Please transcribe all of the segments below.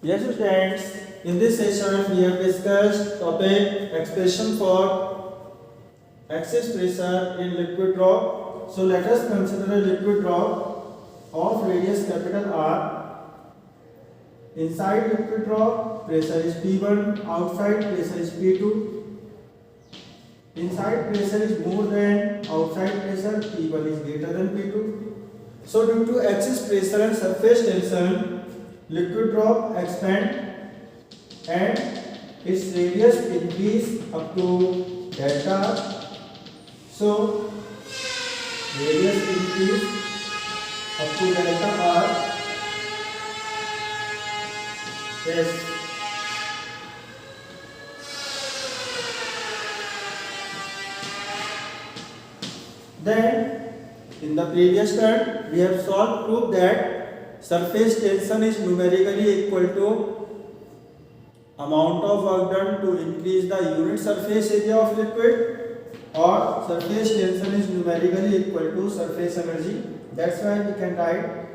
Yes, students. In this session, we have discussed topic expression for excess pressure in liquid drop. So let us consider a liquid drop of radius capital R. Inside liquid drop, pressure is P1. Outside, pressure is P2. Inside pressure is more than outside pressure. P1 is greater than P2. So due to excess pressure and surface tension, liquid drop expand and its radius increase up to delta. So radius increase up to delta R. Yes. Then in the previous turn we have solved proof that surface tension is numerically equal to amount of work done to increase the unit surface area of liquid, or surface tension is numerically equal to surface energy. That's why we can write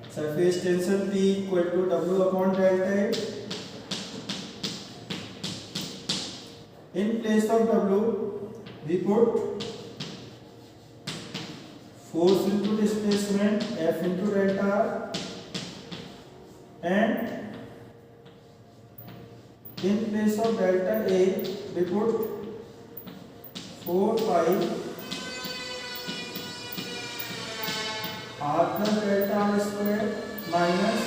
surface tension P equal to W upon delta A. In place of W we put force into displacement F into delta R, and in place of delta A we put 4 pi R plus delta R square minus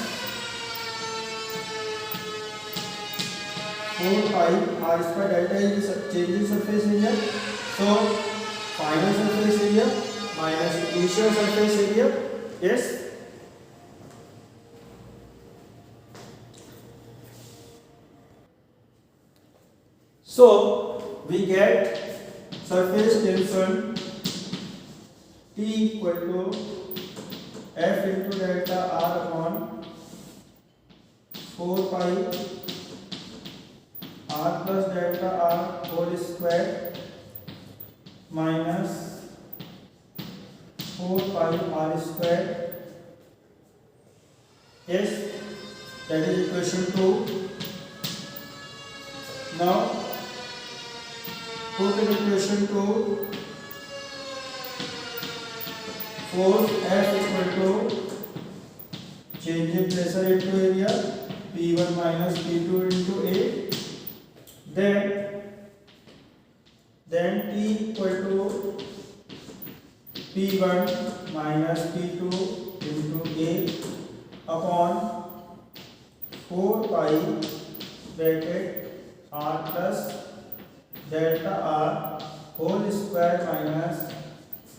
4 pi R square delta is change in surface area. So final surface area minus initial surface area. Yes. So we get surface tension T equal to F into delta R upon 4 pi R plus delta R whole square minus 4 pi R square. Yes, that is equation 2. Now put in equation 2 force F equal to change in pressure into area P1 minus P2 into A. Then T equal to P1 minus P2 into A upon 4 pi bracket R plus delta R whole square minus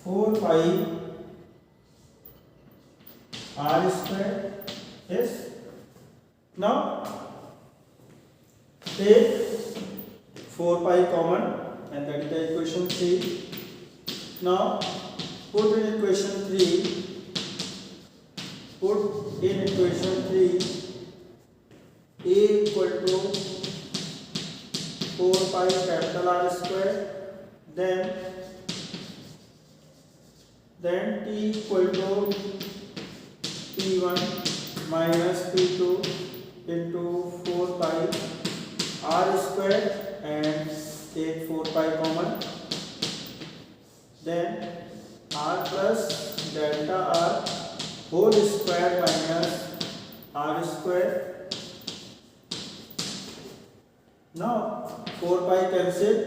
4 pi R square. Yes. Now take 4 pi common and that is the equation 3. Now put in equation 3 A equal to 4 pi capital R square, then T equal to P1 minus P2 into 4 pi R square and take 4 pi common, then R plus delta R whole square minus R square. Now 4 pi cancel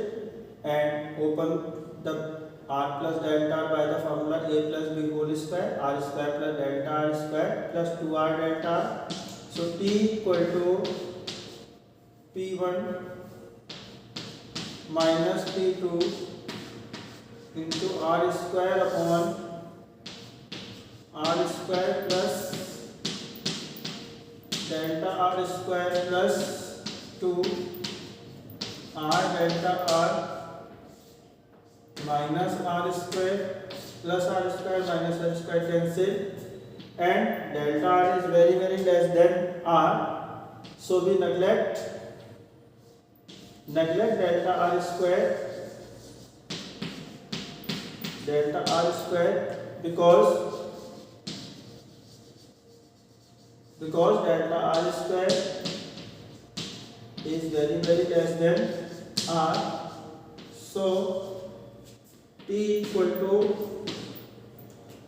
and open the R plus delta R by the formula A plus B whole square, R square plus delta R square plus 2R delta R. So T equal to P1 minus P2 into R square upon R square plus delta R square plus 2 R delta R minus R square plus R square minus R square cancel, and delta R is very less than R, so we neglect delta R square because delta R square is very less than R. So T equal to,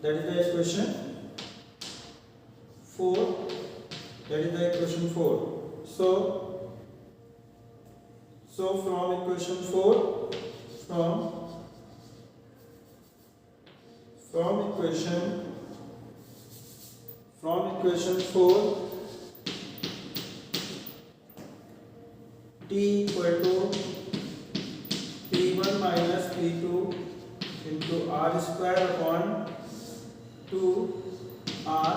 that is the equation 4. That is the equation 4. So from equation 4, from equation 4, T equal to P1 minus P2 into R square upon 2R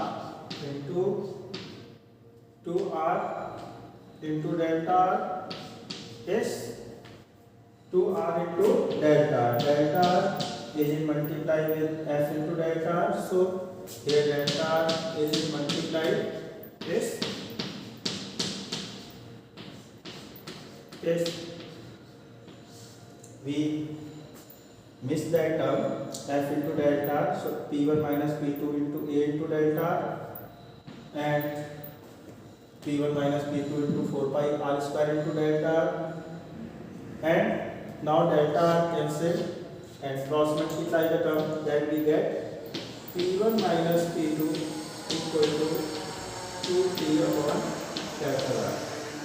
into delta R. Yes, 2R into delta R. Delta R is in multiply with F into delta R. So here delta R is in multiply. Yes. Yes. We miss that term F into delta R. So P1 minus P2 into A into delta R and P1 minus P2 into 4 pi R square into delta R. And now delta R cancel and cross multiply the term, then we get P1 minus P2 equal to 2P upon capital R.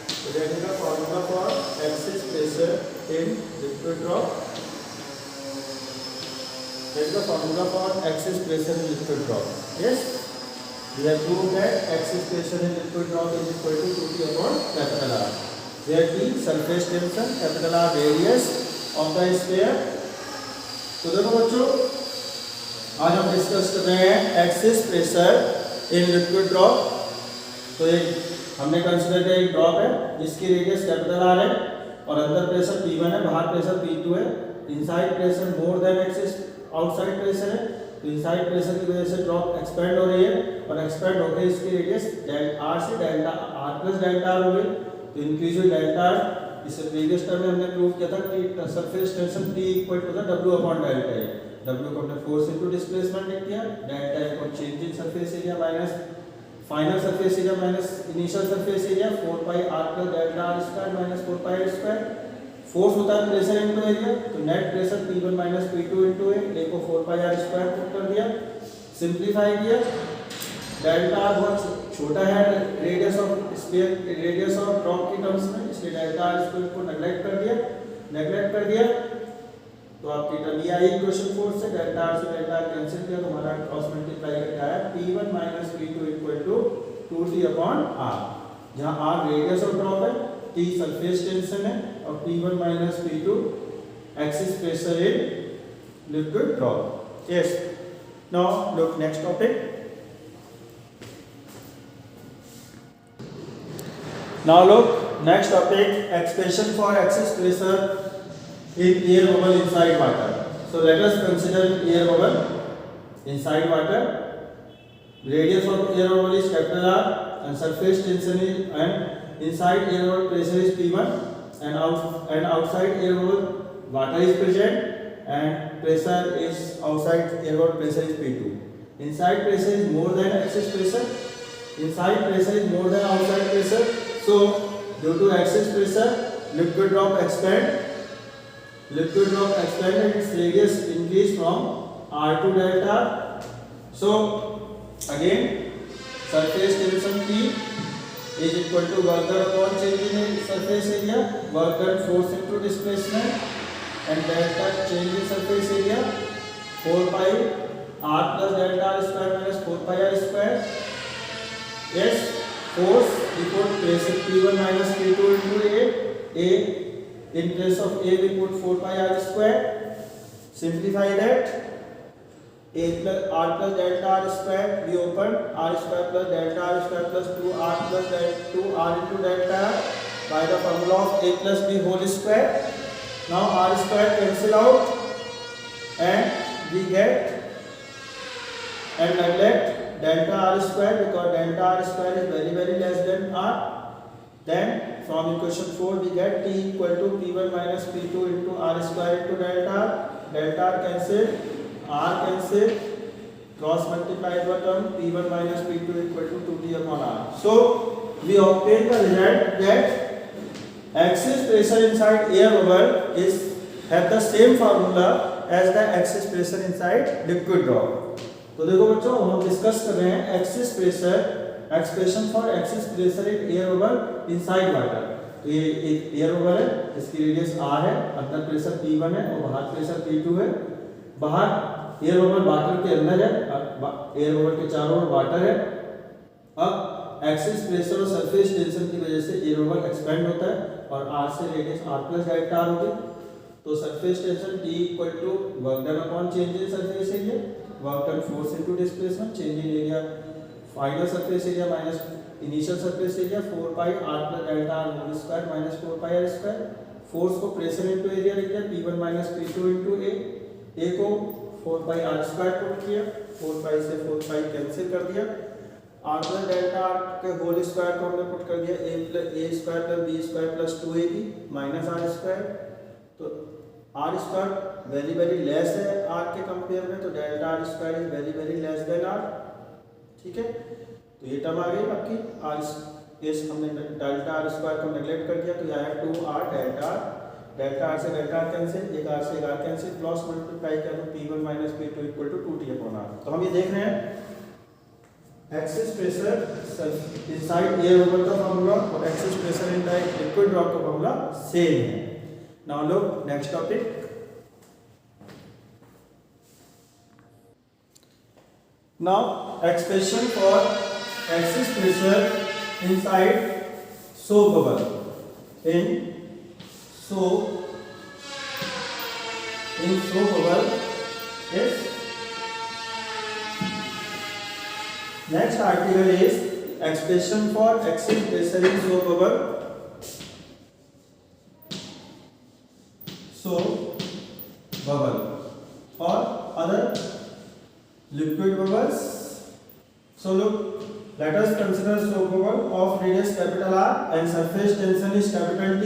So that is the formula for excess pressure in liquid drop. That is the formula for excess pressure in liquid drop. Yes? We have proved that excess pressure in liquid drop is equal to 2P upon capital R. Where P surface tension, capital R radius of the sphere. तो देखो बच्चों, आज हम discuss कर रहे हैं excess pressure in liquid drop. तो एक हमने कंसीडर किया एक ड्रॉप है जिसकी रेडियस कैपिटल आर है और अंदर प्रेशर P1 है, बाहर प्रेशर P2 है. Inside pressure more than excess outside pressure है. तो इनसाइड प्रेशर की वजह से ड्रॉप एक्सपेंड हो रही है और एक्सपेंड होकर इसकी रेडियस आर से delta R plus delta R हो गई. तो इंक्रीज हुई डेल्टा आर. इस प्रीवियस टर्म में हमने प्रूव किया था कि surface tension T equal to the W upon delta A. W को हमने फोर्स इनटू डिस्प्लेसमेंट लिख दिया. डेल्टा ए को change in surface area minus final surface area minus initial surface area 4 pi r plus delta r square minus 4 pi r square. Force होता है pressure into area. तो net pressure P1 minus P2 into A को 4 pi r square put कर दिया. Simplify किया. Delta r बहुत छोटा है radius of sphere, radius of drop की टर्म्स में, इसलिए डेल्टा r स्क्वायर को नेग्लेक्ट कर दिया. तो आपकी टर्म ये आई इक्वेशन 4 से डेल्टा r से डेल्टा r कैंसिल किया तो हमारा क्रॉस मल्टीप्लाई करके आया P1 minus P2 equal to 2T upon R. जहां R रेडियस ऑफ ड्रॉप है, T सरफेस टेंशन है और P1 minus P2 excess pressure in liquid drop. Yes. Now look next topic. Now look, next topic, expression for excess pressure in air bubble inside water. So let us consider air bubble inside water. Radius of air bubble is capital R and surface tension is and inside air bubble pressure is P1 and outside air bubble water is present and pressure is outside air bubble pressure is P2. Inside pressure is more than excess pressure. Inside pressure is more than outside pressure. So due to excess pressure, liquid drop expand and its radius increase from R to delta. So again, surface tension P is equal to work done upon change in surface area, work done force into displacement, and delta change in surface area 4 pi R plus delta R square minus 4 pi R square. Yes. Force equal pressure P1 minus P2 into A. In place of A we put 4 pi R square. Simplify that. A plus R plus delta R square we open R square plus delta R square plus 2R plus 2R into delta R by the formula of A plus B whole square. Now R square cancel out and we get and neglect delta R square because delta R square is very less than R. Then from equation 4 we get T equal to P1 minus P2 into R square into delta R. Delta R cancel, R cancel, cross multiply the term P1 minus P2 equal to 2T upon R. So we obtain the result that Excess pressure inside air bubble is have the same formula as the excess pressure inside liquid drop. तो देखो बच्चों हम discuss कर रहे हैं excess pressure expression for excess pressure in air bubble inside water. तो ये एक एयर बबल है, इसकी रेडियस r है, अंदर प्रेशर P1 है और बाहर प्रेशर P2 है। बाहर एयर बबल वाटर के अंदर है, एयर बबल के चारों ओर वाटर है। अब एक्सेस प्रेशर और सरफेस टेंशन की वजह से एयर बबल एक्सपेंड होता है और r से radius r plus delta r होगी। तो surface tension T equal to work done upon change in surface area, work done force into displacement, change in area final surface area minus initial surface area 4 pi r plus delta r whole square minus 4 pi r square. Force को pressure into area लिख दिया, P1 minus P2 into a को 4 pi r square put किया, 4 पाई से 4 pi cancel कर दिया, r plus delta r के whole square को हमने पुट कर दिया, a square plus b square plus 2ab minus r square. तो r स्क्वायर वेरी लेस है r के कंपेयर में, तो delta r square is very less than r। ठीक है, तो ये टर्म आ गई आपकी r इस हमने डेल्टा r स्क्वायर को नेगलेक्ट कर दिया, तो ये आया 2r डेल्टा r से डेल्टा r कैंसिल, एक r से एक r कैंसिल, क्रॉस मल्टीप्लाई किया तो P1 minus P2 equal to 2t upon r। तो हम ये देख रहे हैं excess pressure inside air bubble का फार्मूला और excess pressure inside liquid drop का फार्मूला सेम है। Now look next topic. Now expression for excess pressure inside soap bubble in soap bubble is next article is expression for excess pressure in soap bubble or other liquid bubbles. So look, let us consider soap bubble of radius capital R and surface tension is capital T.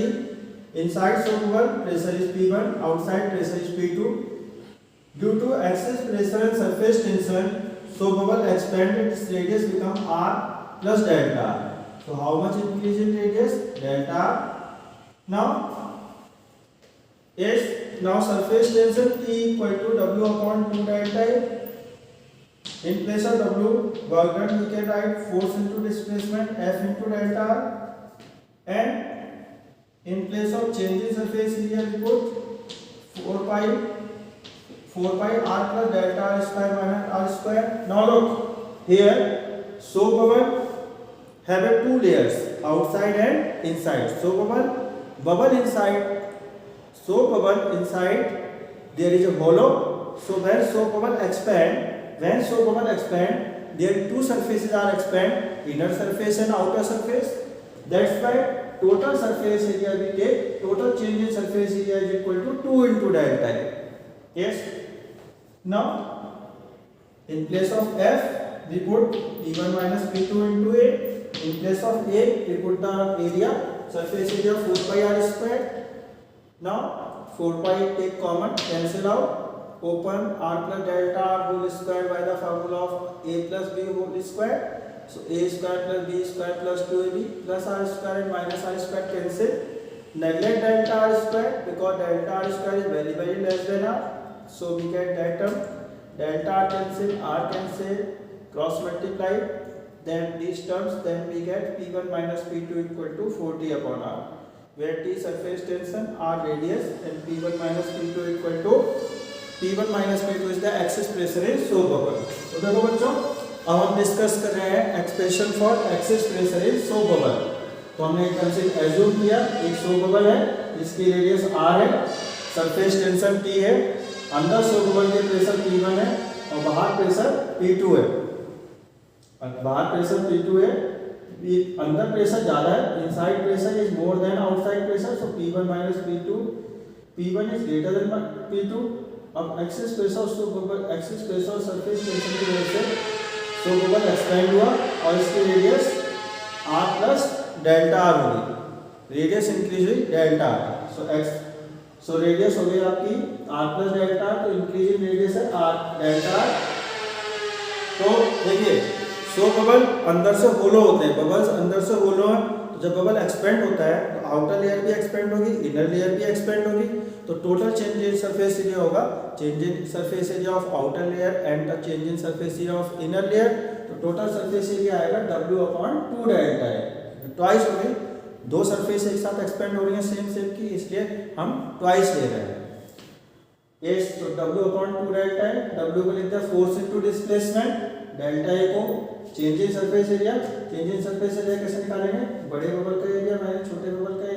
Inside soap bubble pressure is P1, outside pressure is P2. Due to excess pressure and surface tension, soap bubble expand, its radius become R plus delta R. So how much increase in radius? Delta R. Now surface tension T equal to W upon 2 delta A. In place of W, work done we can write force into displacement F into delta R, and in place of change in surface area we put 4 pi R plus delta R square minus R square. Now look here, soap bubble have two layers, outside and inside. Soap bubble inside there is a hollow. So when soap bubble expand, there two surfaces are expand, inner surface and outer surface. That's why total surface area we take, total change in surface area is equal to 2 into delta A. Yes. Now in place of F we put P1 minus P2 into A. In place of A we put the area, surface area 4 pi R square. Now 4 pi take common, cancel out. Open r plus delta r whole square by the formula of a plus b whole square. So a square plus b square plus 2ab plus r square and minus r square cancel. Neglect delta r square because delta r square is very less than r. So we get that term delta r cancel, cross multiply, then these terms, then we get P1 minus P2 equal to 4t upon r, where t surface tension, r radius, and P1 minus P2 equal to P1 minus P2 is the excess pressure in soap bubble. तो देखो बच्चों, अब हम discuss कर रहे हैं expression for excess pressure in soap bubble. तो हमने एक कंसेप्ट एज्यूम किया, एक सोप बबल है, इसकी रेडियस r है, सरफेस टेंशन T है, अंदर सोप बबल के प्रेशर P1 है और बाहर प्रेशर P2 है। बाहर प्रेशर P2 है, अंदर प्रेशर ज्यादा है, inside pressure is more than outside pressure, so P1 minus P2, P1 is greater than P2। अब एक्सेस प्रेशर और सरफेस टेंशन की वजह से सोप बबल एक्सपेंड हुआ और इसकी radius r plus delta r होगी, रेडियस इंक्रीज हुई डेल्टा r। सो रेडियस हो गई आपकी r प्लस डेल्टा r, तो इंक्रीज इन रेडियस है r डेल्टा r। तो देखिए सोप बबल अंदर से होलो होते हैं, बबल्स अंदर से होलो हैं, जब बबल एक्सपेंड होता है तो आउटर लेयर भी एक्सपेंड होगी, इनर लेयर भी एक्सपेंड होगी, तो total change in surface area होगा change in surface area of outer layer and the change in surface area of inner layer, तो टोटल सरफेस एरिया आएगा W/2 डेल्टा है। Twice हो गई, दो सरफेस एक साथ एक्सपेंड हो रही है सेम शेप की, इसलिए हम ट्वाइस ले रहे हैं। यस, तो W/2 डेल्टा है, W को लिखते हैं force into displacement, delta A को change in surface area, change in surface area कैसे निकालेंगे, बड़े बबल का एरिया माइनस छोटे बबल का,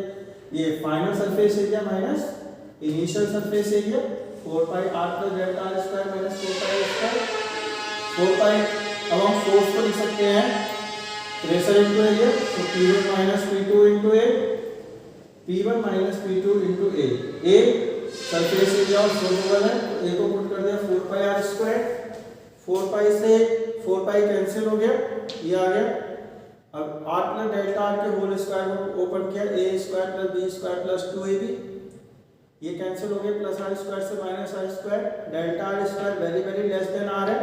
ये final surface area minus initial surface area, 4 pi r plus delta r square minus 4 pi square, 4 पाई। अब हम फोर्स को लिख सकते हैं प्रेशर इनटू एरिया, तो P1 minus P2 into A, P1 minus P2 into A surface area और bubble है, तो A को पुट कर दिया 4 पाई r स्क्वायर, 4 पाई से 4 पाई कैंसिल हो गया, ये आ गया। अब r प्लस डेल्टा r के होल स्क्वायर को ओपन किया, a square plus b square plus 2ab, ये कैंसिल हो गया, प्लस r स्क्वायर से minus r square, delta r square very very less than r है,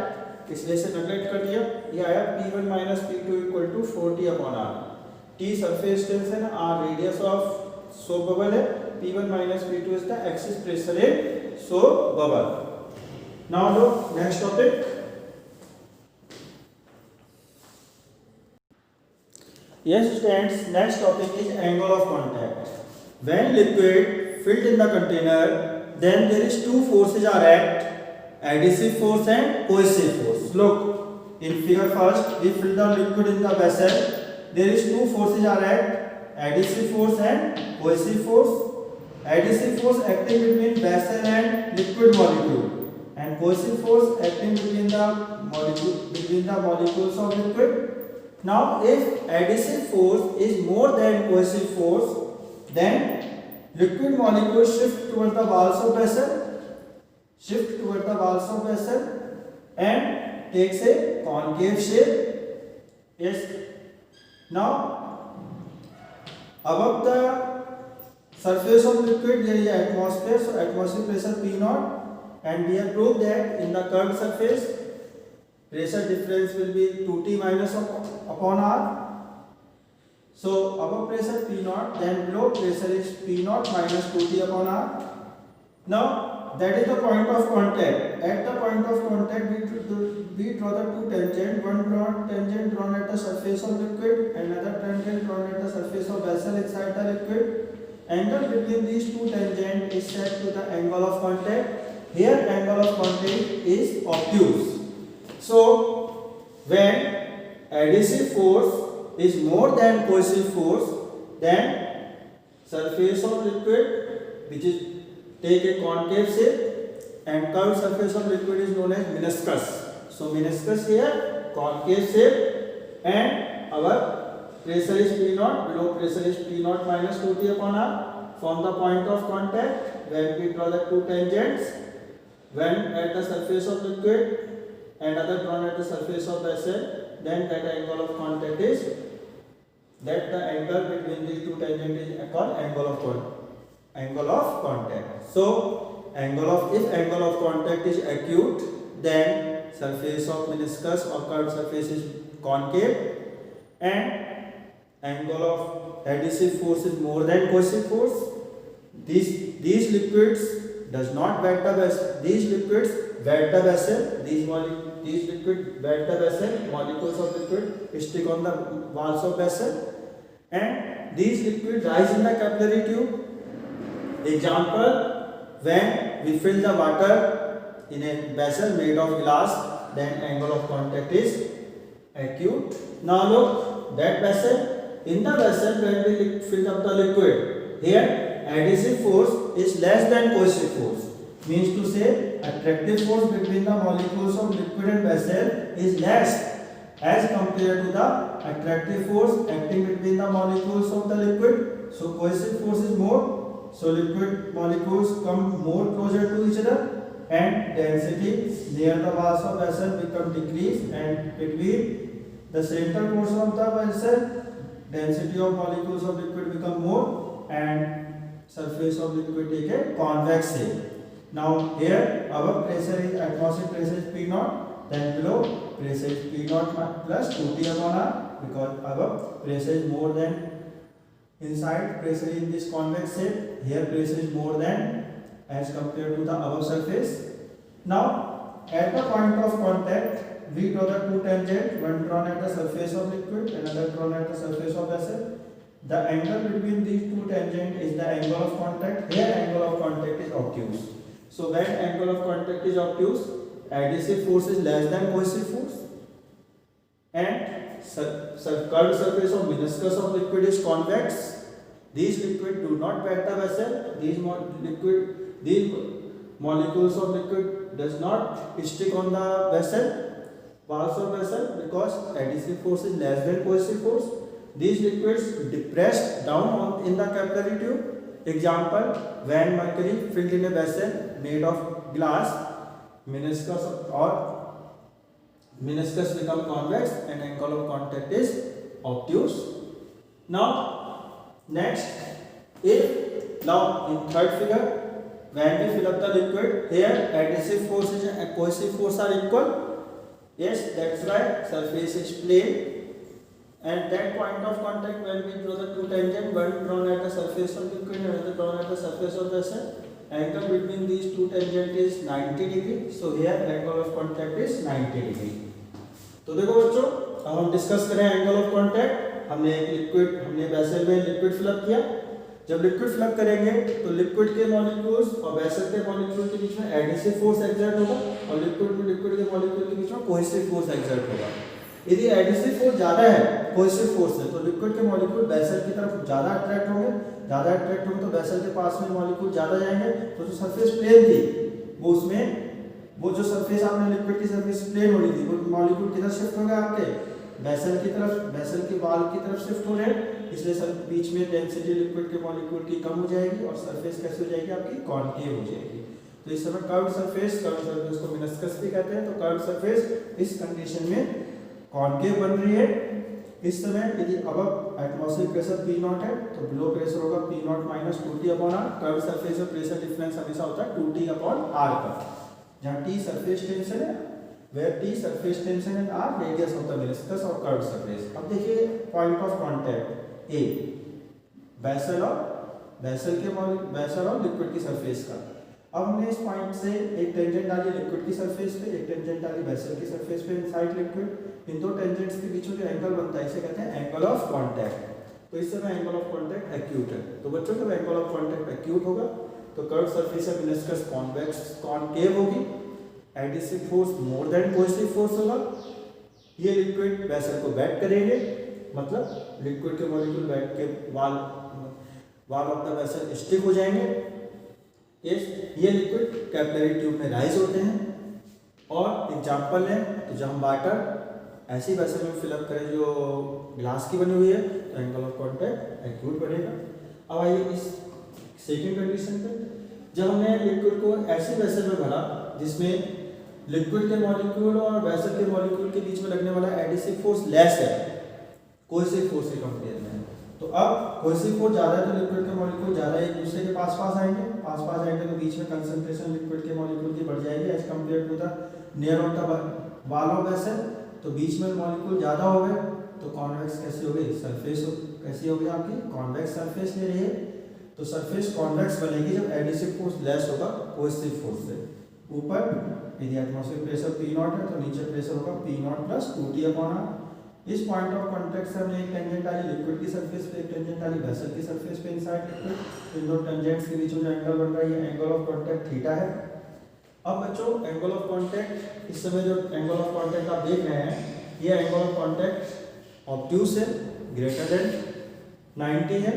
इसलिए से नेगलेक्ट कर दिया, ये आया P1 minus P2 equal to 40/r। T surface tension, r radius of soap bubble है, P1 minus P2 is the excess pressure in soap bubble. Now लो next topic. Yes students, next topic is angle of contact. When liquid filled in the container, then there is two forces are act, adhesive force and cohesive force. Look, in figure first, we fill the liquid in the vessel. There is two forces are act, adhesive force and cohesive force. Adhesive force acting between vessel and liquid molecule, and cohesive force acting between the molecules of liquid. Now, if adhesive force is more than cohesive force, then liquid molecules shift towards the walls of vessel, and takes a concave shape. Yes. Now, above the surface of liquid there is atmosphere, so atmospheric pressure P0, and we have proved that in the curved surface pressure difference will be 2T minus upon R. So above pressure P0, then below pressure is P0 minus 2T upon R. Now that is the point of contact. At the point of contact we draw the two tangent, one tangent drawn at the surface of liquid, another tangent drawn at the surface of vessel inside the liquid. Angle between these two tangents is set to the angle of contact. Here angle of contact is obtuse. So, when adhesive force is more than cohesive force, then surface of liquid which is take a concave shape, and curved surface of liquid is known as meniscus. So, meniscus here concave shape, and our pressure is P0, below pressure is P0 minus 2T upon R. From the point of contact, when we draw the two tangents, when at the surface of liquid and other drawn at the surface of vessel, then that angle of contact is, that the angle between these two tangents is called angle of contact. So if angle of contact is acute, then surface of meniscus or curved surface is concave, and angle of adhesive force is more than cohesive force. These liquids does not wet the vessel. These liquids wet the vessel. These liquid wet the vessel. Molecules of liquid stick on the walls of vessel, and these liquid rise in the capillary tube. Example: when we fill the water in a vessel made of glass, then angle of contact is acute. Now look, that vessel. In the vessel, when we fill up the liquid, here adhesive force is less than cohesive force. Means to say, attractive force between the molecules of liquid and vessel is less as compared to the attractive force acting between the molecules of the liquid. So cohesive force is more. So liquid molecules come more closer to each other, and density near the walls of vessel become decreased, and between the center portion of the vessel, density of molecules of liquid become more, and surface of liquid take a convex shape. Now here above pressure is atmospheric pressure is P0, then below pressure is P0 plus 2T upon R, because above pressure is more than inside pressure in this convex shape. Here pressure is more than as compared to the above surface. Now at the point of contact, we draw the two tangent, one drawn at the surface of liquid, another drawn at the surface of vessel. The angle between these two tangent is the angle of contact. Here angle of contact is obtuse. So when angle of contact is obtuse, adhesive force is less than cohesive force, and curved surface of meniscus of liquid is convex. These liquid do not wet the vessel. These molecules of liquid does not stick on the vessel, walls of vessel, because adhesive force is less than cohesive force. These liquids depressed down in the capillary tube. Example, when mercury filled in a vessel made of glass, meniscus become convex and angle of contact is obtuse. Now next, if now in third figure, when we fill up the liquid, here adhesive forces and cohesive force are equal. Yes, that's right, surface is plane, and that point of contact, when we draw the two tangent, one drawn at the surface of liquid and another drawn at the surface of vessel, angle between these two tangent is 90 degree. So here angle of contact is 90 degree. तो देखो बच्चों, अब हम discuss करें angle of contact. हमने vessel में liquid fill up किया। जब लिक्विड फिलअप करेंगे तो लिक्विड के मॉलिक्यूल्स और वेसल के मॉलिक्यूल के बीच में एडिसिव फोर्स एक्सर्ट होगा और लिक्विड के मॉलिक्यूल के बीच में कोहेसिव फोर्स एक्सर्ट होगा। यदि एडिसिव फोर्स ज्यादा है कोहेसिव फोर्स से, तो लिक्विड के मॉलिक्यूल वेसल की तरफ ज्यादा अट्रैक्ट होंगे, तो वेसल के पास में मॉलिक्यूल ज्यादा जाएंगे। तो जो सरफेस प्लेन थी वो जो सरफेस आपने लिक्विड की सरफेस प्लेन होनी थी, वो मॉलिक्यूल किधर शिफ्ट हो गए आपके वेसल की तरफ, वेसल के वाल की तरफ शिफ्ट हो रहे हैं। इसलिए सर बीच में डेंसिटी लिक्विड के मॉलिक्यूल की कम हो जाएगी और सरफेस कैसे हो जाएगी आपकी कॉन्केव हो जाएगी। तो इस समय कर्व्ड सरफेस को मेनिस्कस भी कहते हैं। तो कर्व्ड सरफेस इस कंडीशन में कॉन्केव बन रही है। इस समय यदि अब एटमॉस्फेरिक प्रेशर P0 है तो बिलो प्रेशर होगा P0 minus 2T/R। Curved surface में प्रेशर डिफरेंस हमेशा होता है 2T/R का, जहाँ T सरफेस टेंशन है, where T surface tension and R radius of the meniscus और कर्व्ड सरफेस। अब देखिए point of contact A, vessel और लिक्विड की सरफेस का। अब हमने इस पॉइंट से एक टेंजेंट डाली लिक्विड की सरफेस पे, एक टेंजेंट डाली वेसल की सरफेस पे इनसाइड लिक्विड। इन दो टेंजेंट्स के बीच में जो एंगल बनता है इसे कहते हैं एंगल ऑफ कांटेक्ट। तो इस समय एंगल ऑफ कांटेक्ट एक्यूट है। तो बच्चों जब एंगल ऑफ कांटेक्ट एक्यूट होगा तो curved surface of meniscus convex concave होगी, adhesive force more than cohesive force होगा। ये लिक्विड वेसल को वेट करेंगे, मतलब लिक्विड के मॉलिक्यूल वेट के wall of the vessel stick हो जाएंगे। ये लिक्विड कैपिलरी ट्यूब में राइज होते हैं। और एग्जांपल है तो जब हम वाटर ऐसी वेसल में फिलअप करें जो ग्लास की बनी हुई है तो एंगल ऑफ कांटेक्ट एक्यूट बनेगा। अब आइए इस सेकेंड कंडीशन पे, जब हमने लिक्विड को ऐसी वेसल में भरा जिसमें लिक्विड के मॉलिक्यूल और वेसल के मॉलिक्यूल के बीच में लगने वाला एडिसिव फोर्स लेस है कोहेसिव फोर्स के कंपेयर में, तो अब कोहेसिव फोर्स ज्यादा है तो लिक्विड के मॉलिक्यूल ज्यादा एक दूसरे के पास आएंगे तो बीच में कंसंट्रेशन लिक्विड के मॉलिक्यूल की बढ़ जाएगी as compare to the near of the wall of vessel. तो बीच में मॉलिक्यूल ज्यादा हो गए तो कॉन्वेक्स कैसी हो गई, सरफेस कैसी हो गई आपकी कॉन्वेक्स सरफेस ले रही है। तो सरफेस कॉन्वेक्स बनेगी जब एडिसिव फोर्स लेस होगा कोहेसिव फोर्स से। ऊपर यदि एटमॉस्फेरिक प्रेशर P0 है तो नीचे प्रेशर होगा P0 प्लस 2T/R। इस पॉइंट ऑफ कांटेक्ट से हमने एक टेंजेंट डाली लिक्विड की सरफेस पे, एक टेंजेंट डाली वेसल की सरफेस पे इनसाइड लिक्विड। इन दो टेंजेंट्स के बीच में जो एंगल बन रहा है ये एंगल ऑफ कांटेक्ट थीटा है। अब बच्चों एंगल ऑफ कांटेक्ट, इस समय जो एंगल ऑफ कांटेक्ट आप देख रहे हैं ये एंगल ऑफ कांटेक्ट ऑब्ट्यूस है, ग्रेटर देन 90 है।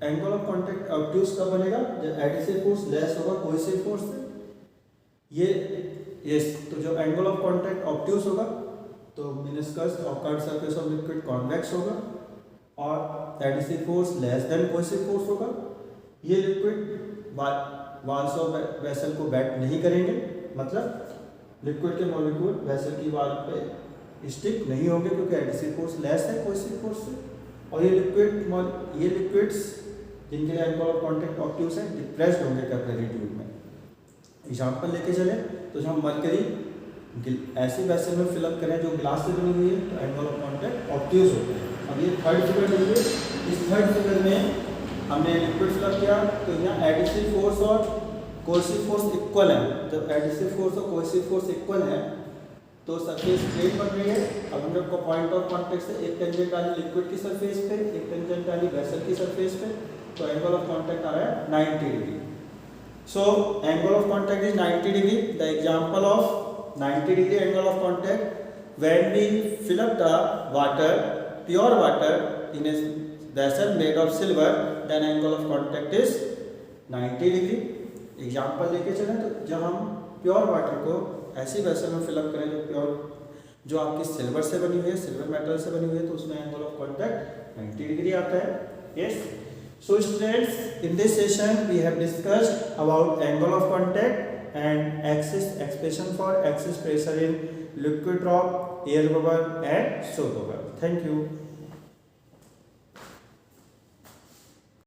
एंगल ऑफ कांटेक्ट ऑब्ट्यूस कब बनेगा, जब एडिसिव फोर्स लेस होगा कोहेसिव फोर्स से। ये तो जो एंगल ऑफ कांटेक्ट ऑब्ट्यूस होगा तो मेनिस्कस और curved surface of liquid convex होगा और adhesive force less than cohesive force होगा। ये लिक्विड वाल्स ऑफ वेसल को बैट नहीं करेंगे, मतलब लिक्विड के मॉलिक्यूल वेसल की वाल पे स्टिक नहीं होंगे क्योंकि एडिसिव फोर्स लेस है कोहेसिव फोर्स से। और ये लिक्विड्स जिनके लिए एंगल ऑफ कांटेक्ट ऑब्ट्यूस है डिप्रेस्ड होंगे कैपिलरी ट्यूब में। एग्जांपल लेके चले तो जब हम मरकरी ऐसी वेसल में फिलअप करें जो ग्लास से बनी हुई है तो एंगल ऑफ कांटेक्ट ऑब्ट्यूस होते हैं। अब ये थर्ड फिगर देखिए, इस थर्ड फिगर में हमने लिक्विड फिलअप किया, तो यहाँ एडिसिव फोर्स और कोएसिव फोर्स इक्वल है। जब एडिसिव फोर्स और कोएसिव फोर्स इक्वल है तो सरफेस प्लेन बन रही है। अब हम लोग को पॉइंट ऑफ कांटेक्ट से एक टेंजेंट डाली लिक्विड की सरफेस पे, एक टेंजेंट डाली वेसल की सरफेस पे, तो एंगल ऑफ कांटेक्ट आ रहा है 90 degree. So angle of contact is 90 degree. The example of 90 degree angle of contact when we fill up the water, pure water in a vessel made of silver, then angle of contact is 90 degree. Example लेके चलें तो जब हम pure water को ऐसी vessel में fill up करें जो आपकी सिल्वर से बनी हुई है, सिल्वर मेटल से बनी हुई है, तो उसमें एंगल ऑफ कांटेक्ट 90 डिग्री आता है। Yes, so students, in this session we have discussed about angle of contact and expression for excess pressure in liquid drop, air bubble and soap bubble. Thank you.